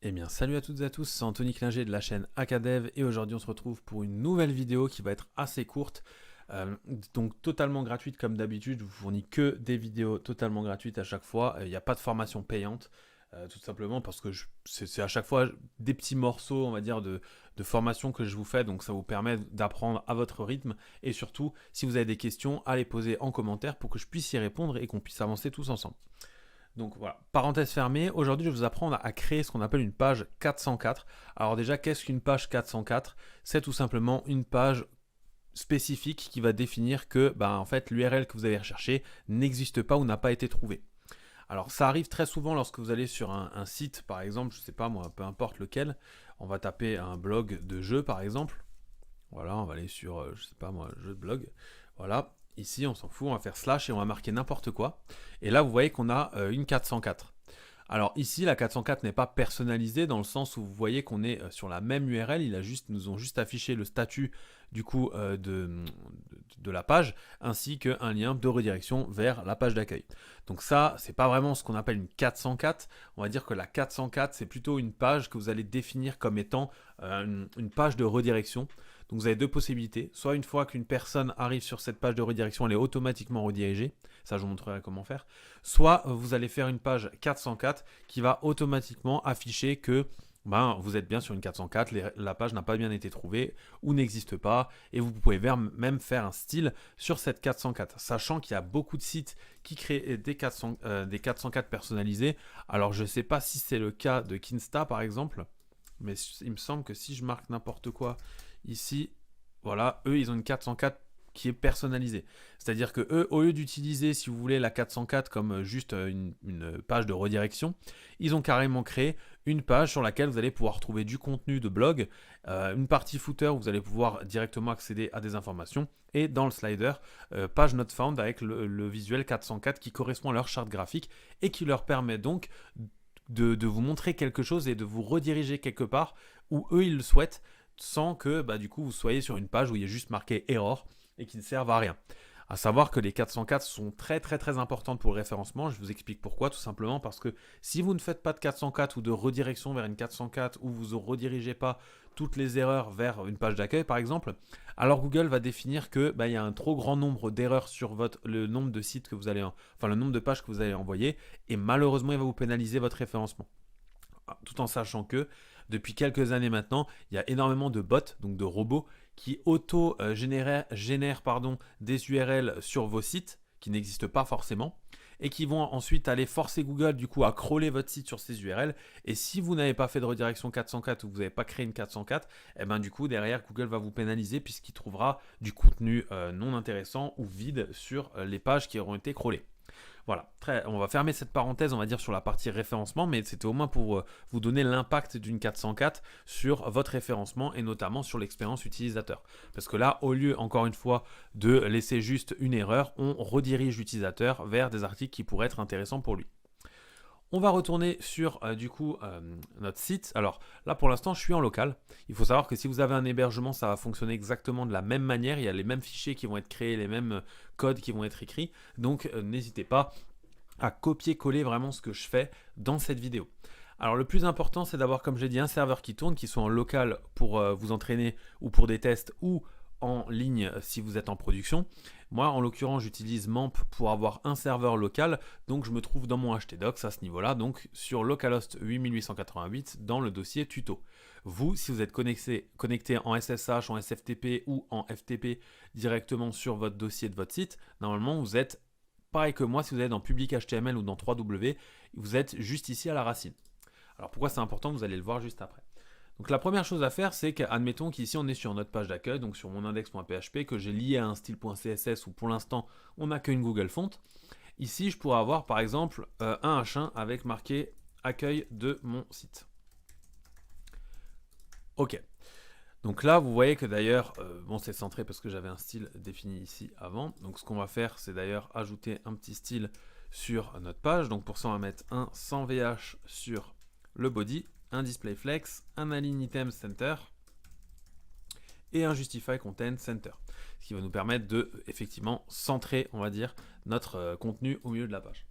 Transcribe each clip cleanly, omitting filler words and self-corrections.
Eh bien, salut à toutes et à tous, c'est Anthony Klinger de la chaîne Acadev et aujourd'hui on se retrouve pour une nouvelle vidéo qui va être assez courte, donc totalement gratuite comme d'habitude. Je vous fournis que des vidéos totalement gratuites à chaque fois. Il n'y a pas de formation payante, tout simplement parce que c'est à chaque fois des petits morceaux, on va dire, de formation que je vous fais, donc ça vous permet d'apprendre à votre rythme et surtout, si vous avez des questions, à les poser en commentaire pour que je puisse y répondre et qu'on puisse avancer tous ensemble. Donc voilà, parenthèse fermée, aujourd'hui je vais vous apprendre à créer ce qu'on appelle une page 404. Alors déjà, qu'est-ce qu'une page 404? C'est tout simplement une page spécifique qui va définir que en fait, l'URL que vous avez recherché n'existe pas ou n'a pas été trouvé. Alors ça arrive très souvent lorsque vous allez sur un site, par exemple, je ne sais pas moi, peu importe lequel, on va taper un blog de jeu par exemple. Voilà, on va aller sur, je ne sais pas moi, jeu de blog. Voilà, ici on s'en fout, on va faire slash et on va marquer n'importe quoi. Et là vous voyez qu'on a une 404. Alors ici la 404 n'est pas personnalisée dans le sens où vous voyez qu'on est sur la même URL, nous ont juste affiché le statut du coup de la page ainsi qu'un lien de redirection vers la page d'accueil. Donc ça c'est pas vraiment ce qu'on appelle une 404, on va dire que la 404 c'est plutôt une page que vous allez définir comme étant une page de redirection. Donc vous avez deux possibilités, soit une fois qu'une personne arrive sur cette page de redirection, elle est automatiquement redirigée, ça je vous montrerai comment faire, soit vous allez faire une page 404 qui va automatiquement afficher que vous êtes bien sur une 404, la page n'a pas bien été trouvée ou n'existe pas, et vous pouvez même faire un style sur cette 404, sachant qu'il y a beaucoup de sites qui créent des 404 personnalisés. Alors je ne sais pas si c'est le cas de Kinsta par exemple, mais il me semble que si je marque n'importe quoi ici, voilà, eux ils ont une 404 qui est personnalisée. C'est-à-dire que eux, au lieu d'utiliser, si vous voulez, la 404 comme juste une page de redirection, ils ont carrément créé une page sur laquelle vous allez pouvoir trouver du contenu de blog, une partie footer où vous allez pouvoir directement accéder à des informations, et dans le slider, page not found avec le visuel 404 qui correspond à leur charte graphique et qui leur permet donc de vous montrer quelque chose et de vous rediriger quelque part où eux ils le souhaitent sans que du coup vous soyez sur une page où il y a juste marqué error et qui ne servent à rien. À savoir que les 404 sont très très très importantes pour le référencement. Je vous explique pourquoi. Tout simplement parce que si vous ne faites pas de 404 ou de redirection vers une 404 ou vous ne redirigez pas toutes les erreurs vers une page d'accueil par exemple, alors Google va définir que il y a un trop grand nombre d'erreurs sur le nombre de sites que vous allez, enfin le nombre de pages que vous allez envoyer, et malheureusement il va vous pénaliser votre référencement. Tout en sachant que depuis quelques années maintenant, il y a énormément de bots, donc de robots, qui auto-génèrent des URL sur vos sites qui n'existent pas forcément et qui vont ensuite aller forcer Google du coup à crawler votre site sur ces URL. Et si vous n'avez pas fait de redirection 404 ou vous n'avez pas créé une 404, du coup derrière Google va vous pénaliser puisqu'il trouvera du contenu non intéressant ou vide sur les pages qui auront été crawlées. Voilà, on va fermer cette parenthèse, on va dire, sur la partie référencement, mais c'était au moins pour vous donner l'impact d'une 404 sur votre référencement et notamment sur l'expérience utilisateur. Parce que là, au lieu, encore une fois, de laisser juste une erreur, on redirige l'utilisateur vers des articles qui pourraient être intéressants pour lui. On va retourner sur notre site. Alors là pour l'instant je suis en local. Il faut savoir que si vous avez un hébergement, ça va fonctionner exactement de la même manière. Il y a les mêmes fichiers qui vont être créés, les mêmes codes qui vont être écrits. Donc n'hésitez pas à copier-coller vraiment ce que je fais dans cette vidéo. Alors le plus important c'est d'avoir, comme j'ai dit, un serveur qui tourne, qui soit en local pour vous entraîner ou pour des tests, ou en ligne si vous êtes en production. Moi en l'occurrence j'utilise MAMP pour avoir un serveur local, donc je me trouve dans mon htdocs à ce niveau là, donc sur localhost 8888 dans le dossier tuto. Vous, si vous êtes connecté en SSH, en SFTP ou en FTP directement sur votre dossier de votre site, normalement vous êtes pareil que moi. Si vous êtes dans public HTML ou dans 3W, vous êtes juste ici à la racine. Alors pourquoi c'est important, vous allez le voir juste après. Donc la première chose à faire, c'est qu'admettons qu'ici on est sur notre page d'accueil, donc sur mon index.php, que j'ai lié à un style.css où pour l'instant on n'a qu'une Google Font. Ici je pourrais avoir par exemple un H1 avec marqué accueil de mon site. Ok. Donc là vous voyez que d'ailleurs, c'est centré parce que j'avais un style défini ici avant. Donc ce qu'on va faire, c'est d'ailleurs ajouter un petit style sur notre page. Donc pour ça on va mettre un sans VH sur le body, un display flex, un align item center et un justify content center, ce qui va nous permettre de effectivement centrer, on va dire, notre contenu au milieu de la page.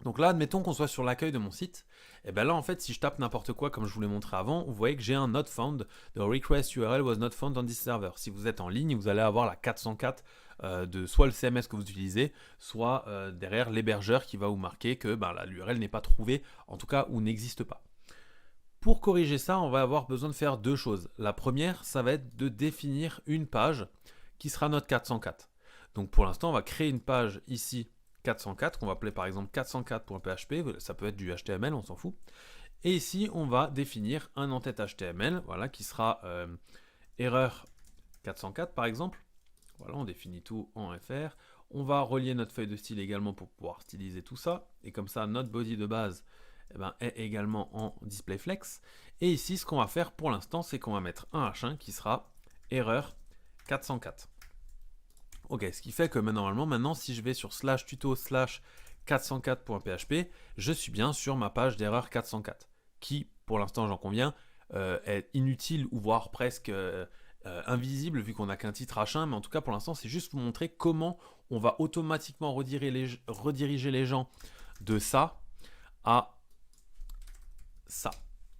Donc là, admettons qu'on soit sur l'accueil de mon site. Et bien là, en fait, si je tape n'importe quoi, comme je vous l'ai montré avant, vous voyez que j'ai un not found. The request URL was not found on this server. Si vous êtes en ligne, vous allez avoir la 404 de soit le CMS que vous utilisez, soit derrière l'hébergeur qui va vous marquer que l'URL n'est pas trouvée, en tout cas, ou n'existe pas. Pour corriger ça, on va avoir besoin de faire deux choses. La première, ça va être de définir une page qui sera notre 404. Donc pour l'instant, on va créer une page ici 404, qu'on va appeler par exemple 404.php, ça peut être du HTML, on s'en fout. Et ici, on va définir un en-tête HTML, voilà, qui sera erreur 404 par exemple. Voilà, on définit tout en FR. On va relier notre feuille de style également pour pouvoir styliser tout ça. Et comme ça, notre body de base est également en display flex. Et ici, ce qu'on va faire pour l'instant, c'est qu'on va mettre un H1 qui sera erreur 404. Ok, ce qui fait que maintenant, si je vais sur /tuto/404.php, je suis bien sur ma page d'erreur 404, qui, pour l'instant, j'en conviens, est inutile ou voire presque invisible vu qu'on n'a qu'un titre H1, mais en tout cas, pour l'instant, c'est juste vous montrer comment on va automatiquement rediriger les gens de ça à ça.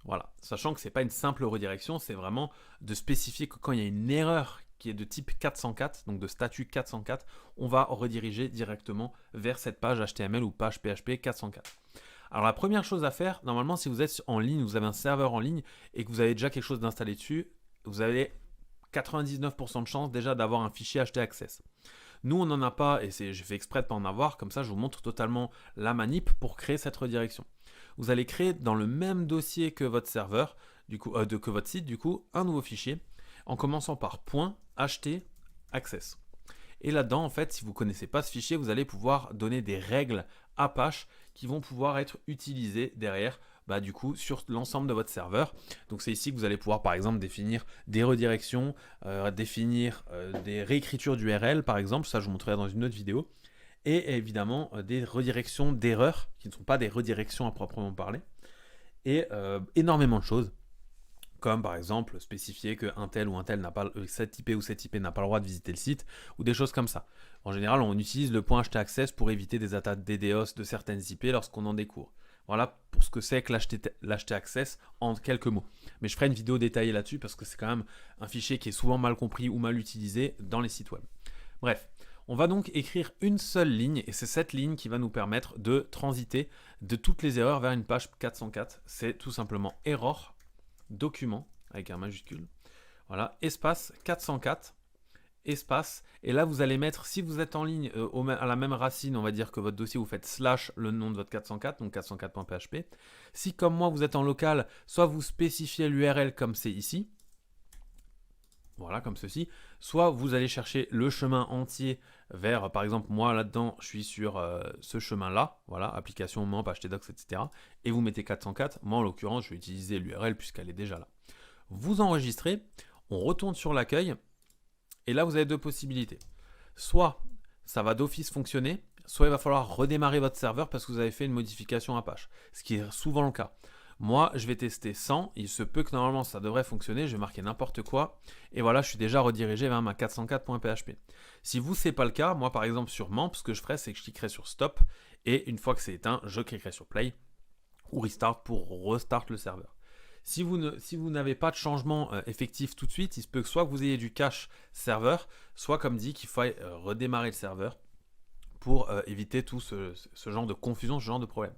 Voilà, sachant que ce n'est pas une simple redirection, c'est vraiment de spécifier que quand il y a une erreur qui est de type 404, donc de statut 404, on va rediriger directement vers cette page HTML ou page PHP 404. Alors la première chose à faire, normalement si vous êtes en ligne, vous avez un serveur en ligne et que vous avez déjà quelque chose d'installé dessus, vous avez 99% de chance déjà d'avoir un fichier htaccess. Nous on n'en a pas et j'ai fait exprès de ne pas en avoir, comme ça je vous montre totalement la manip pour créer cette redirection. Vous allez créer dans le même dossier que votre serveur, que votre site, du coup, un nouveau fichier en commençant par .htaccess. Et là-dedans, en fait, si vous ne connaissez pas ce fichier, vous allez pouvoir donner des règles Apache qui vont pouvoir être utilisées derrière, du coup, sur l'ensemble de votre serveur. Donc c'est ici que vous allez pouvoir, par exemple, définir des redirections, définir des réécritures d'URL, par exemple. Ça, je vous montrerai dans une autre vidéo. Et évidemment, des redirections d'erreurs, qui ne sont pas des redirections à proprement parler. Et énormément de choses, comme par exemple spécifier qu'un tel ou un tel n'a pas, cette IP ou cette IP n'a pas le droit de visiter le site, ou des choses comme ça. En général, on utilise le .htaccess pour éviter des attaques DDoS de certaines IP lorsqu'on en découvre. Voilà pour ce que c'est que l'htaccess en quelques mots. Mais je ferai une vidéo détaillée là-dessus parce que c'est quand même un fichier qui est souvent mal compris ou mal utilisé dans les sites web. Bref, on va donc écrire une seule ligne et c'est cette ligne qui va nous permettre de transiter de toutes les erreurs vers une page 404. C'est tout simplement error document avec un majuscule, voilà, espace 404, espace, et là vous allez mettre, si vous êtes en ligne à la même racine, on va dire que votre dossier, vous faites slash le nom de votre 404, donc 404.php. Si comme moi vous êtes en local, soit vous spécifiez l'URL comme c'est ici, voilà, comme ceci, soit vous allez chercher le chemin entier vers, par exemple, moi là-dedans, je suis sur ce chemin-là, voilà, application, MAMP, htdocs, etc. Et vous mettez 404, moi en l'occurrence, je vais utiliser l'URL puisqu'elle est déjà là. Vous enregistrez, on retourne sur l'accueil, et là vous avez deux possibilités. Soit ça va d'office fonctionner, soit il va falloir redémarrer votre serveur parce que vous avez fait une modification Apache, ce qui est souvent le cas. Moi, je vais tester sans. Il se peut que normalement ça devrait fonctionner. Je vais marquer n'importe quoi. Et voilà, je suis déjà redirigé vers ma 404.php. Si vous, c'est pas le cas, moi par exemple sur MAMP, ce que je ferai, c'est que je cliquerai sur Stop. Et une fois que c'est éteint, je cliquerai sur Play ou Restart pour restart le serveur. Si vous n'avez pas de changement effectif tout de suite, il se peut que soit vous ayez du cache serveur, soit comme dit qu'il faut redémarrer le serveur pour éviter tout ce genre de confusion, ce genre de problème.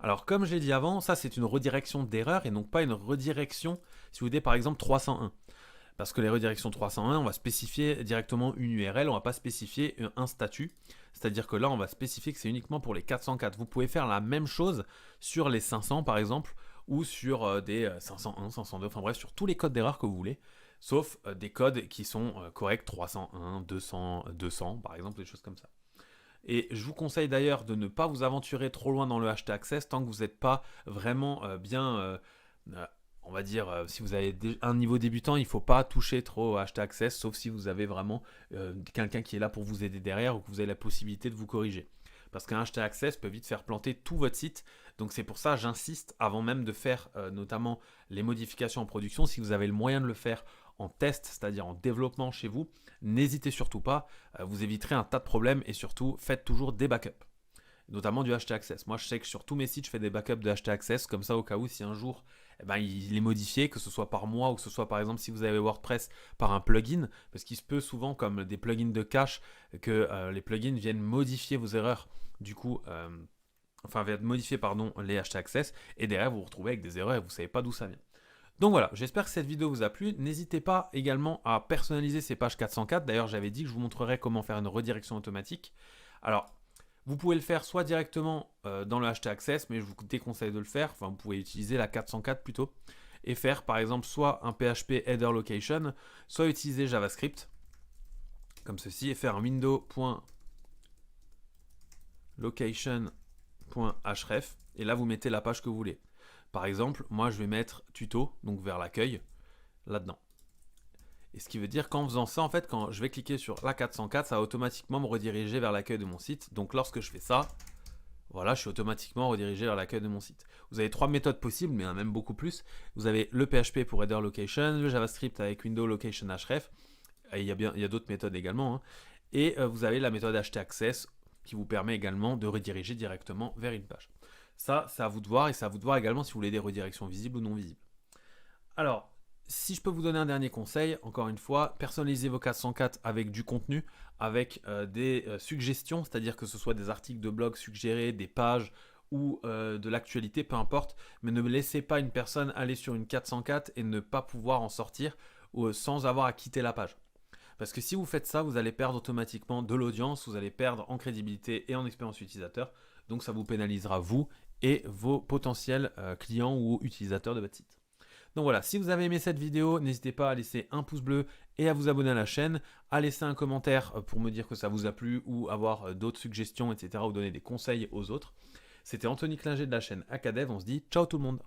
Alors, comme j'ai dit avant, ça c'est une redirection d'erreur et donc pas une redirection si vous voulez par exemple 301. Parce que les redirections 301, on va spécifier directement une URL, on ne va pas spécifier un statut. C'est-à-dire que là, on va spécifier que c'est uniquement pour les 404. Vous pouvez faire la même chose sur les 500 par exemple, ou sur des 501, 502, enfin bref, sur tous les codes d'erreur que vous voulez, sauf des codes qui sont corrects, 301, 200, 200 par exemple, des choses comme ça. Et je vous conseille d'ailleurs de ne pas vous aventurer trop loin dans le htaccess tant que vous n'êtes pas vraiment bien, on va dire, si vous avez un niveau débutant, il ne faut pas toucher trop au htaccess, sauf si vous avez vraiment quelqu'un qui est là pour vous aider derrière ou que vous avez la possibilité de vous corriger. Parce qu'un htaccess peut vite faire planter tout votre site. Donc c'est pour ça que j'insiste avant même de faire notamment les modifications en production, si vous avez le moyen de le faire en test, c'est-à-dire en développement chez vous, n'hésitez surtout pas, vous éviterez un tas de problèmes et surtout faites toujours des backups. notamment du HT Access. Moi, je sais que sur tous mes sites, je fais des backups de HT Access, comme ça, au cas où, si un jour, eh ben, il est modifié, que ce soit par moi ou que ce soit, par exemple, si vous avez WordPress par un plugin, parce qu'il se peut souvent, comme des plugins de cache, que les plugins viennent modifier vos erreurs, du coup, viennent modifier, pardon, les HT Access, et derrière, vous vous retrouvez avec des erreurs et vous ne savez pas d'où ça vient. Donc voilà, j'espère que cette vidéo vous a plu. N'hésitez pas également à personnaliser ces pages 404. D'ailleurs, j'avais dit que je vous montrerai comment faire une redirection automatique. Alors, vous pouvez le faire soit directement dans le HT Access, mais je vous déconseille de le faire. Enfin, vous pouvez utiliser la 404 plutôt. Et faire par exemple soit un PHP header location, soit utiliser JavaScript, comme ceci, et faire un window.location.href. Et là, vous mettez la page que vous voulez. Par exemple, moi je vais mettre tuto, donc vers l'accueil, là-dedans. Et ce qui veut dire qu'en faisant ça, en fait, quand je vais cliquer sur la 404, ça va automatiquement me rediriger vers l'accueil de mon site. Donc lorsque je fais ça, voilà, je suis automatiquement redirigé vers l'accueil de mon site. Vous avez 3 méthodes possibles, mais il y en a même beaucoup plus. Vous avez le PHP pour header location, le JavaScript avec window location href, et il y a d'autres méthodes également, hein. Et vous avez la méthode HT Access qui vous permet également de rediriger directement vers une page. Ça, c'est à vous de voir, et c'est à vous de voir également si vous voulez des redirections visibles ou non visibles. Alors, si je peux vous donner un dernier conseil, encore une fois, personnalisez vos 404 avec du contenu, avec des suggestions, c'est-à-dire que ce soit des articles de blog suggérés, des pages ou de l'actualité, peu importe, mais ne laissez pas une personne aller sur une 404 et ne pas pouvoir en sortir sans avoir à quitter la page. Parce que si vous faites ça, vous allez perdre automatiquement de l'audience, vous allez perdre en crédibilité et en expérience utilisateur, donc ça vous pénalisera vous et vos potentiels clients ou utilisateurs de votre site. Donc voilà, si vous avez aimé cette vidéo, n'hésitez pas à laisser un pouce bleu et à vous abonner à la chaîne, à laisser un commentaire pour me dire que ça vous a plu ou avoir d'autres suggestions, etc. ou donner des conseils aux autres. C'était Anthony Klinger de la chaîne Hackadev, on se dit ciao tout le monde.